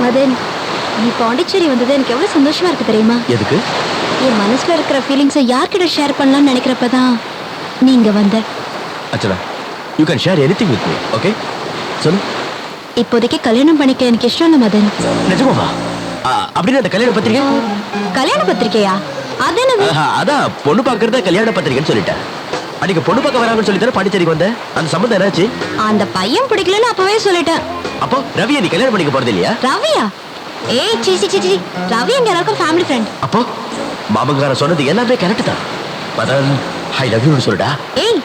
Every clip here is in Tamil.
மதன், நீ பாண்டிச்சேரி வந்தது எனக்கு எவ்வளவு சந்தோஷமா இருக்கு தெரியுமா? எதுக்கு? என் மனசுல இருக்கிற ஃபீலிங்ஸை யார்கிட்ட ஷேர் பண்ணலாம்னு நினைக்கிறப்பதான் நீங்க வந்த. Achala, you can share anything with me, okay? சொல்லு. இப்போதைக்கு கல்யாணம் பண்ணிக்க எனக்கு இஷ்டம் இல்ல மதன். நிஜமாவா? அப்படின்னு அந்த கல்யாண பத்திரிகை? கல்யாண பத்திரிக்கையா? அது என்னது? அதான் பொண்ணு பாக்குறத கல்யாண பத்திரிகைன்னு சொல்லிட்டேன். அன்னைக்கு பொண்ணு பார்க்க வராங்கன்னு சொல்லிட்டு பாண்டிச்சேரிக்கு வந்த அந்த சம்பந்தம் என்னாச்சு? அந்த பையன் பிடிக்கலன்னு அப்பவே சொல்லிட்டேன். அப்போ ரவியை நீ கல்யாணம் பண்ணிக்க போறது இல்லையா? ரவியா? ஏய் சி ரவி எங்க எல்லாருக்கும் ஃபேமிலி ஃப்ரெண்ட். அப்போ மாமங்கார சொன்னது எல்லாமே கரெக்ட் தான். மதன், ஐ லவ் யூ சொல்லுடா. ஏய்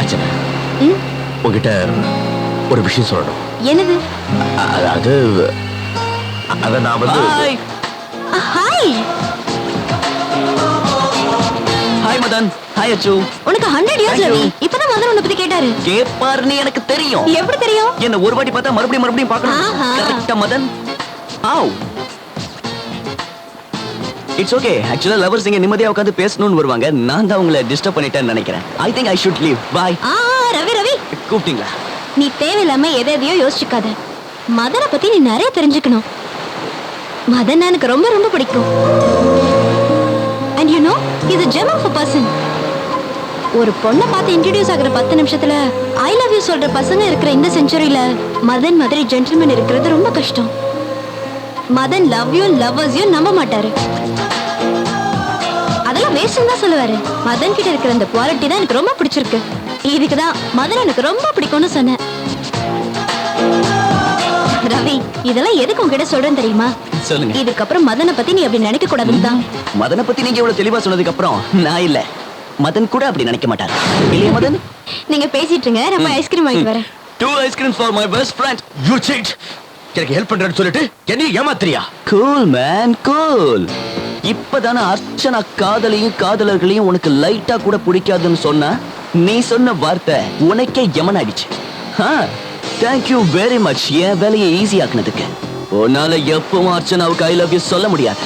அச்சனா, உங்ககிட்ட ஒரு விஷயம் சொல்லணும். என்னது? அது அத நான் வந்து ஹாய். ஹாய் மதன். ஹாய் அச்சு. உனக்கு 100 இயர்ஸ் ரவி. இப்பதான் மதன் உன்னை பத்தி கேட்டாரு. கேப்பாருன்னு எனக்கு தெரியும். எப்படி தெரியும்? என்ன ஒரு வாட்டி பார்த்தா மறுபடியும் பார்க்கணும். கரெக்ட்டா மதன்? ஆவ். It's okay. ஆக்சுவலா லவர்ஸ் இங்க நிம்மதியா உட்கார்ந்து பேசணும்னு வருவாங்க. நான் தான் உங்களை டிஸ்டர்ப் பண்ணிட்டேன்னு நினைக்கிறேன். I think I should leave. Bye. Ravi கூப்பிட்டீங்களா? நீ தேவையில்லாம எதையோ யோசிச்சுக்காத. மதனை பத்தி நீ நிறைய தெரிஞ்சுக்கணும். மதன் எனக்கு ரொம்ப ரொம்ப பிடிக்கும். And you know, he's a gem of a person. ஒரு பொண்ணை பார்த்து இன்ட்ரோடியூஸ் ஆகுற 10 நிமிஷத்துல ஐ லவ் யூ சொல்ற பசங்க இருக்கிற இந்த செஞ்சுரியில மதன் மாதிரி ஜென்டில்மேன் இருக்கிறது ரொம்ப கஷ்டம். Madan love you lovers you நம்ப மாட்டாரு. அதெல்லாம் வேஸ்ட்னு தான் சொல்லுவாரு. மதன் கிட்ட இருக்கிற அந்த குவாலிட்டி தான் எனக்கு ரொம்ப பிடிச்சிருக்கு. இதுக்குதான் மதன் எனக்கு ரொம்ப பிடிக்கும்னு சொன்னேன். ரவி, இதெல்லாம் எதுக்கு உங்ககிட்ட சொல்றேன் தெரியுமா? சொல்லுங்க. இதுக்கப்புறம் மதனை பத்தி நீ அப்படி நினைக்க கூடாதுன்னு தான். மதனை பத்தி நீங்க இவ்வளவு தெளிவா சொன்னதுக்கு அப்புறம் நான் இல்ல, மதன் கூட அப்படி நினைக்க மாட்டாரு. இல்லையா மதன்? நீங்க பேசிட்டு இருங்க, நான் போய் ஐஸ்கிரீம் வாங்கிட்டு வரேன். 2 ice creams for my best friend. You cheat. எனக்கு ஹெல்ப் பண்றேன்னு சொல்லிட்டு என்னைய ஏமாத்துறியா? Cool man, cool. இப்பதானே அர்ச்சனா காதலையும் காதலர்களையும் உனக்கு லைட்டா கூட பிடிக்காதுன்னு சொன்னா நீ சொன்ன வார்த்தை உனக்கே யமனாயிடுச்சு. Thank you very much. என் வேலையை ஈஸி ஆக்குனதுக்கு. உன்னால எப்பவும் அர்ச்சனாவுக்கு ஐ லவ் யூ சொல்ல முடியாது.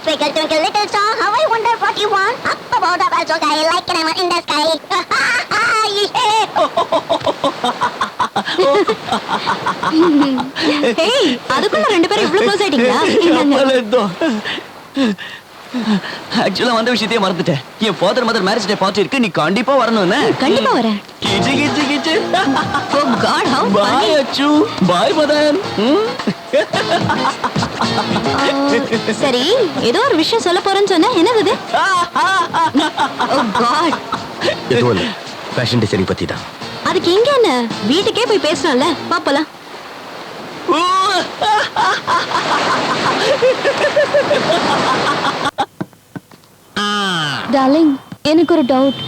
Twinkle, twinkle, little star, how I wonder what you want. Up above the world so high, like an diamond in the sky. ஏய், அதுக்குள்ள ரெண்டு பேரும் இவ்ளோ க்ளோஸ் ஆயிட்டீங்களா? ஆக்சுவலா வந்த விஷயத்தையே மறந்துட்டேன். என் father mother marriage day party இருக்கு. நீ கண்டிப்பா வரணும்னு. கண்டிப்பா வரேன். கிச்சு கிச்சு கிச்சு. Oh God, how Bye funny. அச்சு. Bye மதன். சரி, ஏதோ ஒரு விஷயம் சொல்ல போறேன்னு சொன்ன. என்னது இது? Oh God. எதுவும் இல்ல. ஃபேஷன் டிசைனிங் பத்தி தான். அதுக்கு எங்க என்ன? வீட்டுக்கே போய் பேசலாம்ல. பாப்பலாம். டார்லிங், எனக்கு ஒரு டவுட்.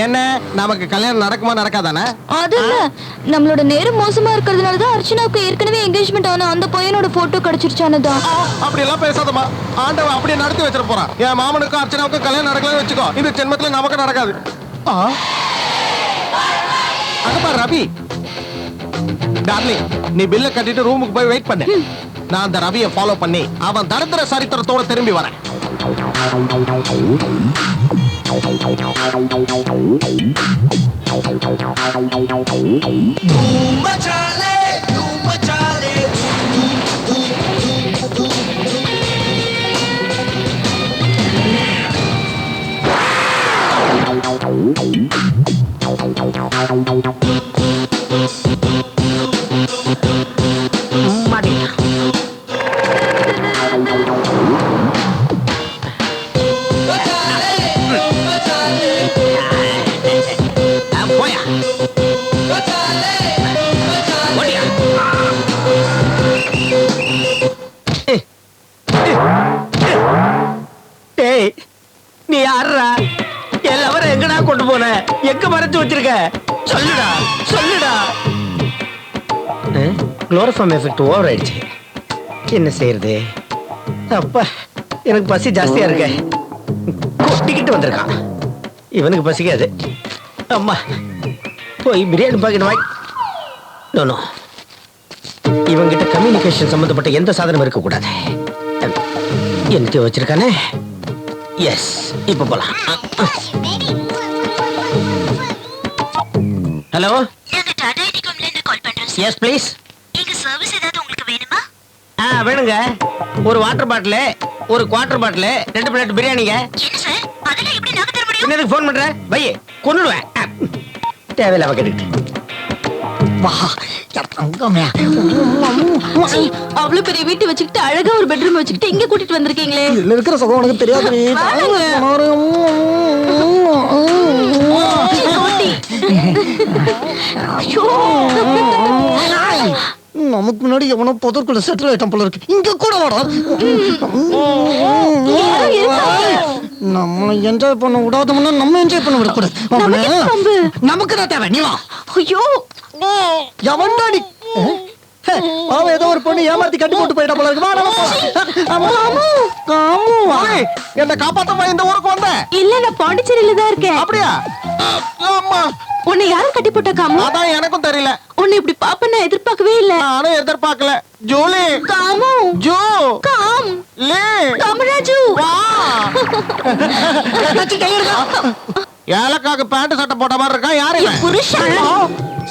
என்ன, நமக்கு கல்யாணம் நடக்குமா நடக்காதானே? அது இல்ல, நம்மளோட நேரம் மோசமா இருக்கிறதுனால தான் அர்ச்சனாவுக்கு ஏற்கனவே என்கேஜ்மெண்ட் ஆன அந்த பையனோட போட்டோ கிடைச்சிருச்சானதான். அப்படி எல்லாம் பேசாதமா. ஆண்டவன் அப்படியே நடத்தி வச்சிட போறான். என் மாமனுக்கும் அர்ச்சனாவுக்கும் கல்யாணம் நடக்கலன்னு வச்சுக்கோ, இந்த ஜென்மத்துல நமக்கு நடக்காது. அங்கப்பா ரவி. டார்லிங், நீ பில்ல கட்டிட்டு ரூமுக்கு போய் வெயிட் பண்ணு. நான் அந்த ரவியை ஃபாலோ பண்ணி அவன் தரித்திர சரித்திரத்தோட திரும்பி வரேன். நீ யாரா? எங்கடா கொண்டு போன? எங்க மறைச்சு வச்சிருக்க? சொல்லுடா சொல்லுடா. குளோரோஃபார்ம் எஃபெக்ட் ஓவர் ஆயிடுச்சு. என்ன செய்யறது? அப்பா, எனக்கு பசி ஜாஸ்தியா இருக்க. கொட்டிக்கிட்டு வந்திருக்கான். இவனுக்கு பசிக்காது. அம்மா, போய் பிரியாணி பாக்கெட் வாங்கி. நோ, இவங்கிட்ட கம்யூனிகேஷன் சம்பந்தப்பட்ட எந்த சாதனம் இருக்கக்கூடாது. என்னத்தையும் வச்சிருக்கானே. எஸ், இப்ப போலாம். ஹலோ, நாங்க டாடா டெலிகாம்ல இருந்து கால் பண்றோம். Yes please. எங்க சர்வீஸ் ஏதாவது உங்களுக்கு வேணுமா? வேணுங்க. ஒரு வாட்டர் பாட்டில், ஒரு குவார்டர் பாட்டில், 2 பிளேட் பிரியாணிங்க. என்ன சார், அதெல்லாம் எப்படி நாங்க தர முடியும்? என்னதுக்கு ஃபோன் பண்ற? பையே கொன்னுடுவேன். தேவையில்லாம கேட்டுக்கிட்டு. அவ்வளவு பெரிய வீட்டை வச்சுக்கிட்டு அழகா ஒரு பெட்ரூம் வச்சுக்கிட்டு இங்க கூட்டிட்டு வந்திருக்கீங்களே. இதுல இருக்கிற சுகம் உனக்கு தெரியாது. நமக்கு முன்னாடி எவனோ புதற்குள்ள செட்டில் ஆயிட்டான் போல இருக்கு. இங்க கூட வாடா. நம்மளை என்ஜாய் பண்ண விடாதோம்னா நம்ம என்ஜாய் பண்ண விடக்கூடாது. நமக்கு தான் தேவை. நீ வா. ஐயோ, எவன்டாடி? அவன் ஏதோ ஒரு பொண்ணு ஏமாத்தி கட்டி போட்டு போயிட்டா போல இருக்கு. வா, நம்ம போலாம். என்ன காப்பாத்தமா இந்த ஊருக்கு வந்த? இல்ல நான் பாண்டிச்சேரியில தான் இருக்கேன். அப்படியா? ஆமா, உன்னை யாரும் கட்டி போட்ட காமு? அதான் எனக்கும் தெரியல. உன்னை இப்படி பாப்ப நான் எதிர்பார்க்கவே இல்ல. நானும் எதிர்பார்க்கல. ஜூலி, காமு, ஜூ, காம், லே, காமராஜு. ஏலக்காக்கு பேண்ட் சட்டை போட்ட மாதிரி இருக்கா? யாரு இவன்? புருஷன்.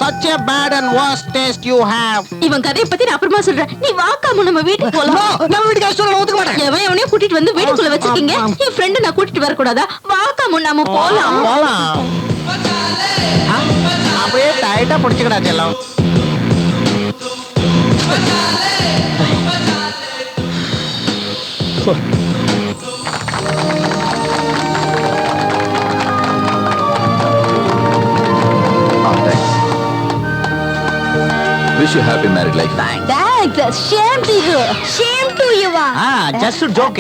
Such a bad and worst taste you have. இவன் கதையை பத்தி நான் அப்புறமா சொல்றேன். நீ வா காமு, நம்ம வீட்டுக்கு போலாம். நம்ம வீட்டுக்கு அஷ்டம் ஒத்துக்க மாட்டேன். எவனையும் கூட்டிட்டு வந்து வீட்டுக்குள்ள வச்சிருக்கீங்க. என் ஃப்ரெண்ட் நான் கூட்டிட்டு வர கூடாதா? வா காமு, நம்ம போலாம். போலாம். அப்படியே டைட்டா பிடிச்சுக்கடா செல்லம். Wish you happy married life. Thanks. Shame to you. Shame to you. Just joke.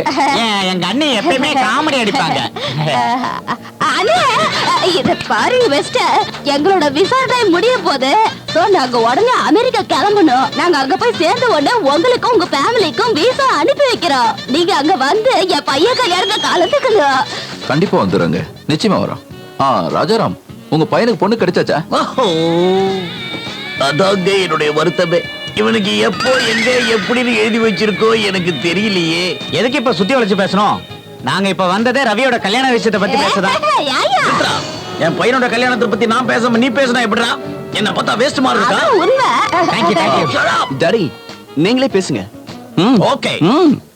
எங்க அண்ணி எப்பயுமே காமெடி அடிப்பாங்க. அண்ணே, இத பாரு மிஸ்டர், எங்களோட விசா டைம் முடிய போகுது. சோ நாங்க உடனே அமெரிக்கா கிளம்பணும். நாங்க அங்க போய் சேர்ந்த உடனே உங்களுக்கும் உங்க ஃபேமிலிக்கும் விசா அனுப்பி வைக்கிறோம். நீங்க அங்க வந்து என் பையன் கல்யாணத்தை கலந்துக்கணும். கண்டிப்பா வந்துடுறேங்க. நிச்சயமா வரோம். ராஜாராம், உங்க பையனுக்கு பொண்ணு கிடைச்சாச்சா? அதாங்க என்னுடைய வருத்தமே. இவனுக்கு எப்போ எங்க எப்படின்னு எழுதி வச்சிருக்கோ எனக்கு தெரியலையே. எதுக்கு இப்ப சுத்தி வளைச்சு பேசணும்? நாங்க இப்ப வந்ததே ரவியோட கல்யாண விஷயத்தை பத்தி பேசதான். யாயா? என் பையனோட கல்யாணத்தை பத்தி நான் பேசாம நீ பேசினா எப்படிடா? என்ன பார்த்தா வேஸ்ட் மாதிரி இருக்கா? அது உண்மை. தேங்க்யூ. டாடி, நீங்களே பேசுங்க. Okay,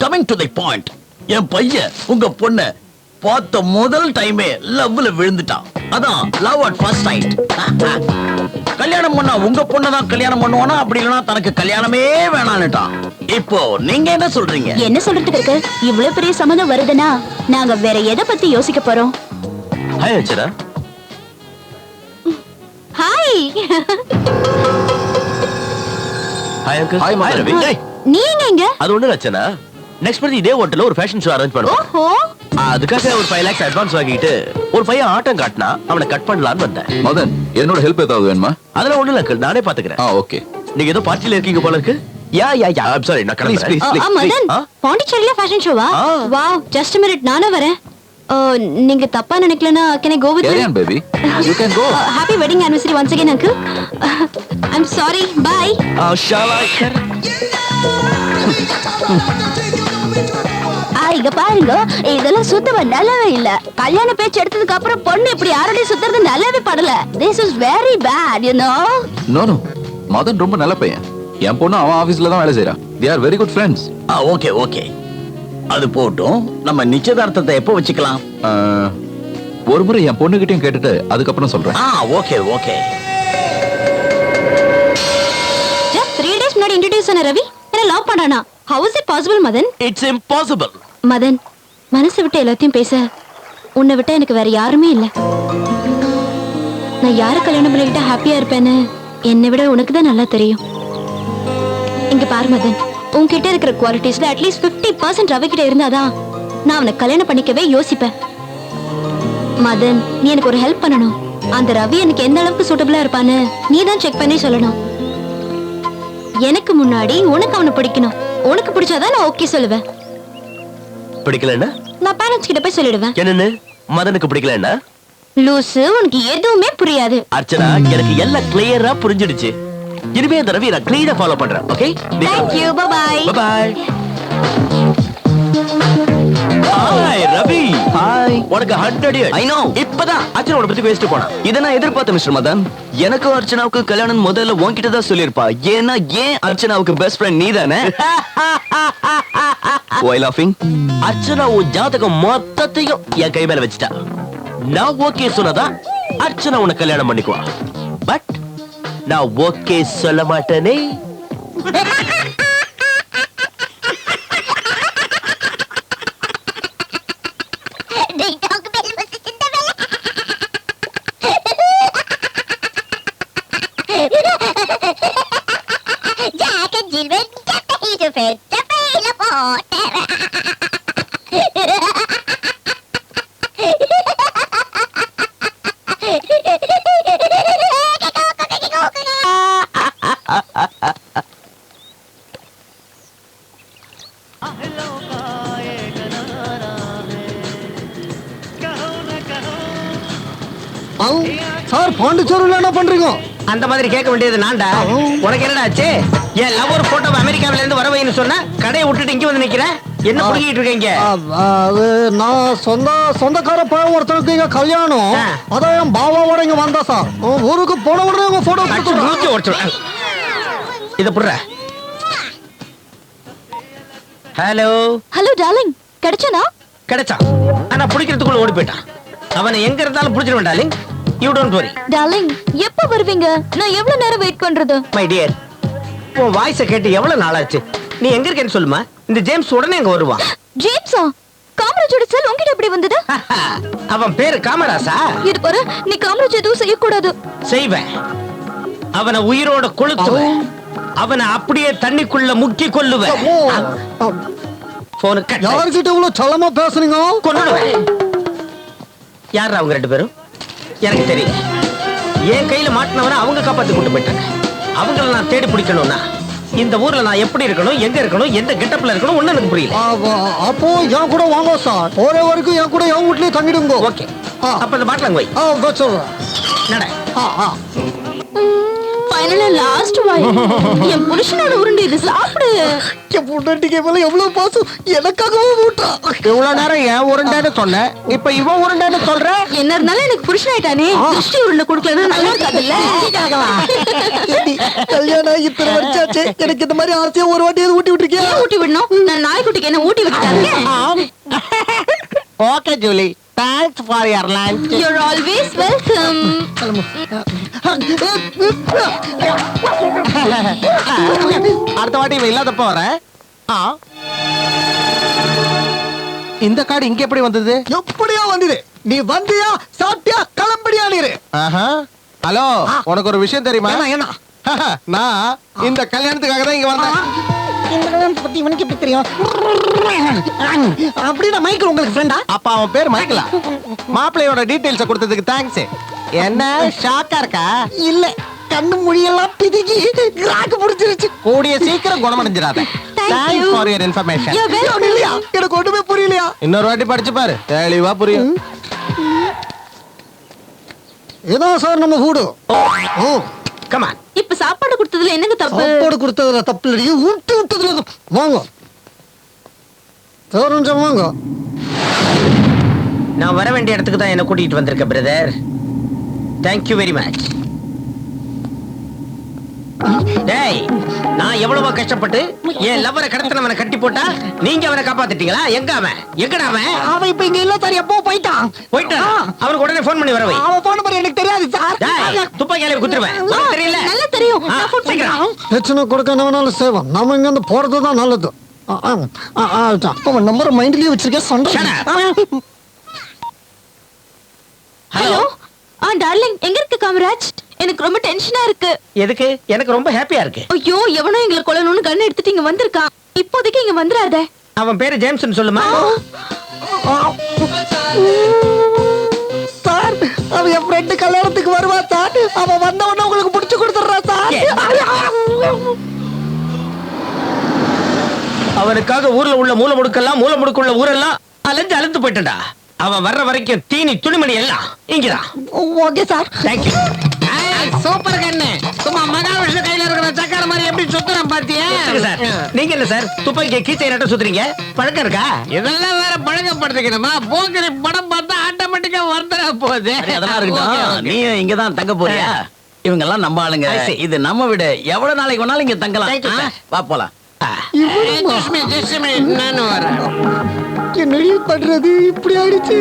coming to the point. என் பையன் உங்க பொண்ணு பார்த்த முதல் டைமே லவ்ல விழுந்துட்டான். அதான் லவ் அட் ஃபர்ஸ்ட் சைட். கல்யாணம் பண்ணா உங்க பொண்ணதான் கல்யாணம் பண்ணுவானா, அப்படி இல்லைன்னா தனக்கு கல்யாணமே வேணான்னுட்டான். இப்போ நீங்க என்ன சொல்றீங்க? என்ன சொல்றதுக்கு இருக்கு? இவ்வளவு பெரிய சம்மதம் வருதுன்னா நாங்க வேற எதை பத்தி யோசிக்க போறோம்? Hi Achara. Hi. Hi uncle. Hi, mother. Ravi. ஏய், நீங்க எங்க? அது ஒண்ணு ரச்சனா. நெக்ஸ்ட் மந்த் இதே ஹோட்டல்ல ஒரு ஃபேஷன் ஷோ அரேஞ்ச் பண்ணுவோம். ஓஹோ, அதுக்காக ஒரு 5 lakhs அட்வான்ஸ் வாங்கிட்டு ஒரு பையன் ஆட்டம் காட்டினா அவனை கட் பண்ணலாம்னு வந்தேன். மதன், என்னோட ஹெல்ப் ஏதாவது வேணுமா? அதெல்லாம் ஒண்ணு இல்ல அங்கிள், நானே பாத்துக்கிறேன். ஓகே. நீங்க ஏதோ பார்ட்டில இருக்கீங்க போல இருக்கு. யா I'm sorry, நான் Please, கிளம்புறேன். please. மதன், ஆ? பாண்டிச்சேரியில ஃபேஷன் ஷோவா? ஆ. வாவ், ஜஸ்ட் a minute, நானும் வரேன். நீங்க தப்பா நினைக்கலனா can I go with Carry you? on, baby. You can go. Happy wedding anniversary once again, uncle. I'm sorry. Bye. Shall I? இங்க பாருங்க, இதெல்லாம் சுத்தமா நல்லாவே இல்ல. கல்யாண பேச்சு எடுத்ததுக்கு அப்புறம் பொண்ணு இப்படி யாரோடய சுத்துறது நல்லாவே படல. This is very bad, you know. No. Madan ரொம்ப நல்ல பையன். என் பொண்ணு அவன் ஆபீஸ்ல தான் வேலை செய்றான். They are very good friends. Okay. அது போட்டும், நம்ம நிச்சயதார்த்தத்தை எப்போ வச்சுக்கலாம்? ஒரு முறை என் பொண்ணுகிட்டயும் கேட்டுட்டு அதுக்கப்புறம் சொல்றேன். ஓகே. Just 3 days முன்னாடி introduce ஆன ரவி என்ன லவ் பண்ணானா? How is it possible, Madan? It's impossible. Madan, மனசு விட்டு எல்லாத்தையும் பேச உன்னை விட்டா எனக்கு வேற யாருமே இல்ல. நான் யாரை கல்யாணம் பண்ணிக்கிட்டா ஹாப்பியா இருப்பேன்னு என்னை விட உனக்கு தான் நல்லா தெரியும். இங்க பாரு மதன், உன்கிட்ட இருக்கிற குவாலிட்டிஸ்ல அட்லீஸ்ட் 50% ரவி கிட்ட இருந்தாதான் நான் அவனை கல்யாணம் பண்ணிக்கவே யோசிப்பேன். மதன், நீ எனக்கு ஒரு ஹெல்ப் பண்ணணும். அந்த ரவி எனக்கு எந்த அளவுக்கு சூட்டபிளா இருப்பான்னு நீ தான் செக் பண்ணி சொல்லணும். எனக்கு முன்னாடி உனக்கு அவனை பிடிக்கணும். உனக்கு பிடிச்சாதான் நான் ஓகே சொல்லுவேன். பிடிக்கலன்னா நான் பேரண்ட்ஸ் கிட்ட போய் சொல்லிடுவேன். என்னன்னு? மதனுக்கு பிடிக்கலன்னா? லூசு, உனக்கு எதுவுமே புரியாது. அர்ச்சனா, எனக்கு எல்லாம் கிளியரா புரிஞ்சிடுச்சு. இனிமே அந்த ரவி நான் கிளீனா ஃபாலோ பண்றேன். Okay, Thank you. Bye bye. Bye bye. Hi Ravi. Hi. உனக்கு 100 இயர்ஸ். I know. இப்பதான் அர்ச்சனாவோட பத்தி பேசிட்டு போனா. இத நான் எதிர்பார்த்தேன் மிஸ்டர் மதன். எனக்கும் அர்ச்சனாவுக்கு கல்யாணம் முதல்ல உன்கிட்ட தான் சொல்லிருப்பா. ஏன்னா ஏன் அர்ச்சனாவுக்கு பெஸ்ட் ஃப்ரெண்ட் நீதானே. Why laughing? அர்ச்சனா உன் ஜாதகம் மொத்தத்தையும் என் கை மேல வச்சுட்டா. நான் ஓகே சொன்னதா அர்ச்சனா உன்னை கல்யாணம் பண்ணிக்குவா. பட் நான் ஓகே சொல்ல மாட்டேனே. Ding dong bell, masih cinta bell. Jaga jilbab, jatuh hidup, capek lepoter. Sir, பாண்டிச்சேரியில் என்ன பண்றீங்க? அந்த மாதிரி கேட்க வேண்டியது நான்டா. உனக்கு என்னடா ஆச்சு? என் லவர் போட்டோ அமெரிக்காவில இருந்து வர வைன்னு சொன்னா கடையை விட்டுட்டு இங்க வந்து நிக்கிற. என்ன புடிக்கிட்டு இருக்கீங்க? அது நான் சொந்தக்கார பையன் ஒருத்தனுக்கு இங்க கல்யாணம். அதான் என் பாபாவோட இங்க வந்தா சார். ஊருக்கு போன உடனே உங்க போட்டோ இத புடுற. ஹலோ ஹலோ டார்லிங், கிடைச்சனா? கிடைச்சான். ஆனா பிடிக்கிறதுக்குள்ள ஓடி போயிட்டான். அவனை எங்க இருந்தாலும் பிடிச்சிருவேன் darling. You don't worry. Darling, எப்ப வருவீங்க? நான் எவ்வளவு நேரம் வெயிட் பண்றது? மை டியர், உன் வாய்ஸை கேட்டு எவ்வளவு நாளாச்சு. நீ எங்க இருக்கேன்னு சொல்லுமா. இந்த ஜேம்ஸ் உடனே எங்க வருவான். ஜேம்ஸா? காமராஜோட செல் உன்கிட்ட எப்படி வந்தது? அவன் பேரு காமராசா? இது பாரு, நீ காமராஜ் எதுவும் செய்யக்கூடாது. செய்வேன். அவனை உயிரோட கொளுத்துவேன். அவனை அப்படியே தண்ணிக்குள்ள முக்கி கொல்லுவேன். Phone cut. யார்கிட்ட இவ்வளவு சலமா பேசுறீங்க? கொன்னுடுவேன். யார் அவங்க ரெண்டு பேரும்? எனக்கு தெரியல. என் கையில மாட்டினவன அவங்க காப்பாத்தி கொண்டு போயிட்டாங்க. அவங்கள நான் தேடி பிடிக்கணும்னா இந்த ஊர்ல நான் எப்படி இருக்கணும், எங்க இருக்கணும், எந்த கெட்டப்ல இருக்கணும் ஒண்ணு எனக்கு புரியல. அப்போ என் கூட வாங்க சார். ஒரே வரைக்கும் என் கூட என் வீட்லயே தங்கிடுங்க. ஓகே, அப்ப இந்த பாட்டில் வை. சொல்றேன். நட. ஃபைனலா லாஸ்ட் வாய். என் புருஷனோட உருண்டை இது சாப்பிடு. என் பொண்டாட்டிக்கு மேல எவ்வளவு பாசம் எனக்காகவே ஊட்டா. இவ்வளவு நேரம் என் உருண்டைன்னு சொன்னேன், இப்ப இவன் உருண்டைன்னு சொல்ற. என்ன இருந்தாலும் எனக்கு புருஷன் ஆயிட்டானே. திருஷ்டி உருண்டை கொடுக்கலன்னா நல்லா இருக்காதுல்ல. கல்யாணம் இத்தனை வருஷாச்சு, எனக்கு இந்த மாதிரி ஆசையா ஒரு வாட்டி ஊட்டி விட்டுருக்கியா? ஊட்டி விடணும். நான் நாய்க்குட்டிக்கு என்ன ஊட்டி விட்டுட்டாங்க. Okay Julie, thanks for your lunch. You're always welcome. அடுத்த வாட்டி இவன் இல்லாதப்ப வரேன். இந்த கார்டு இங்க எப்படி வந்தது? எப்படியா வந்தது? நீ வந்தியா, சாப்பிட்டியா, கிளம்படியா நீரு? ஹலோ, உனக்கு ஒரு விஷயம் தெரியுமா? என்ன? நான் இந்த கல்யாணத்துக்காக தான் இங்க வந்தேன். இந்த கல்யாணத்தை பத்தி இவனுக்கு எப்படி தெரியும்? அப்படின்னா மைக்கேல் உங்களுக்கு ஃப்ரெண்டா? அப்பா அவன் பேர் மைக்கேலா? மாப்பிள்ளையோட டீடைல்ஸ் கொடுத்ததுக்கு தேங்க்ஸ். என்ன ஷாக்கா இருக்கா? இல்ல, கண்ணு மொழியெல்லாம் பிதுக்கி கிராக்கு பிடிச்சிருச்சு. கூடிய சீக்கிரம் குணமடைஞ்சிடாத. Thanks for your information. You're welcome. இல்லையா, எனக்கு ஒண்ணுமே புரியலையா? இன்னொரு வாட்டி படிச்சு பாரு, தெளிவா புரியும். இதான் சார் நம்ம வீடு. Come on. இப்ப சாப்பாடு கொடுத்ததுல என்னங்க தப்பு? சாப்பாடு கொடுத்ததுல தப்பு இல்லையே, ஊட்டி விட்டதுல தப்பு. வாங்க தெரிஞ்ச வாங்க. நான் வர வேண்டிய இடத்துக்கு தான் என்ன கூட்டிட்டு வந்திருக்க brother. Thank you very much. டேய், நான் எவ்வளவோ கஷ்டப்பட்டு என் லவ்வரை கடத்தினவனை கட்டி போட்டா நீங்க அவனை காப்பாத்திட்டீங்களா? எங்க அவன்? எங்கடா அவன்? அவன் இப்ப இங்க இல்ல சார். எப்போ போயிட்டான்? அவனுக்கு உடனே ஃபோன் பண்ணி வர வை. அவன் போன் நம்பர் எனக்கு தெரியாது சார். டேய், துப்பாக்கியால குத்துறேன். உனக்கு தெரியல? நல்லா தெரியும். நான் ஃபோன் சீக்கிரம். பண்றேன். பிரச்சனை கொடுக்க வேணாலும் சேவம். நாம இங்க இருந்து போறது தான் நல்லது. அவன் நம்பர் மைண்ட்லயே வச்சிருக்கேன். சொன்ன ஹலோ. டார்லிங், எங்க இருக்கு காமராஜ்? எனக்கு ரொம்ப டென்ஷனா இருக்கு. எதுக்கு? எனக்கு ரொம்ப ஹாப்பியா இருக்கு. ஐயோ, எவனோ எங்களை கொல்லணும்னு கண்ணை எடுத்துட்டு இங்க வந்திருக்கான். இப்போதைக்கு இங்க வந்துடாத. அவன் பேரு ஜேம்ஸ்னு சொல்லுமா? என் ஃப்ரெண்டு கல்யாணத்துக்கு வருவா சார். அவன் வந்த உடனே உங்களுக்கு புடிச்சு கொடுத்துட்றா சார். அவனுக்காக ஊர்ல உள்ள மூல முடுக்கெல்லாம் மூல முடுக்குள்ள ஊரெல்லாம் அலைஞ்சு போயிட்டா. அவன் வர்ற வரைக்கும் தீனி துணிமணி எல்லாம் இங்கதான். Okay sir. தேங்க்யூ. சூப்பர் கண்ணு. சும்மா மகாவிஷ்ணு கையில இருக்கிற சக்கர மாதிரி எப்படி சுத்துறான் பாத்தியா? சார் நீங்க என்ன சார் துப்பாக்கிய கீச்சை நட்ட சுத்துறீங்க? பழக்கம் இருக்கா? இதெல்லாம் வேற பழக்கப்படுத்திக்கணுமா? போக்கிரி படம் பார்த்தா ஆட்டோமேட்டிக்கா வந்துட போகுது. சரி, அதெல்லாம் இருக்கட்டும். நீ இங்கதான் தங்க போறியா? இவங்க எல்லாம் நம்ம ஆளுங்க. I see. இது நம்ம வீடு. எவ்வளவு நாளைக்கு வேணாலும் இங்க தங்கலாம். Thank you, sir. வா போலாம். ஜஸ்மி நானும் வரேன். என்னடி பண்றது, இப்படி ஆயிடுச்சு.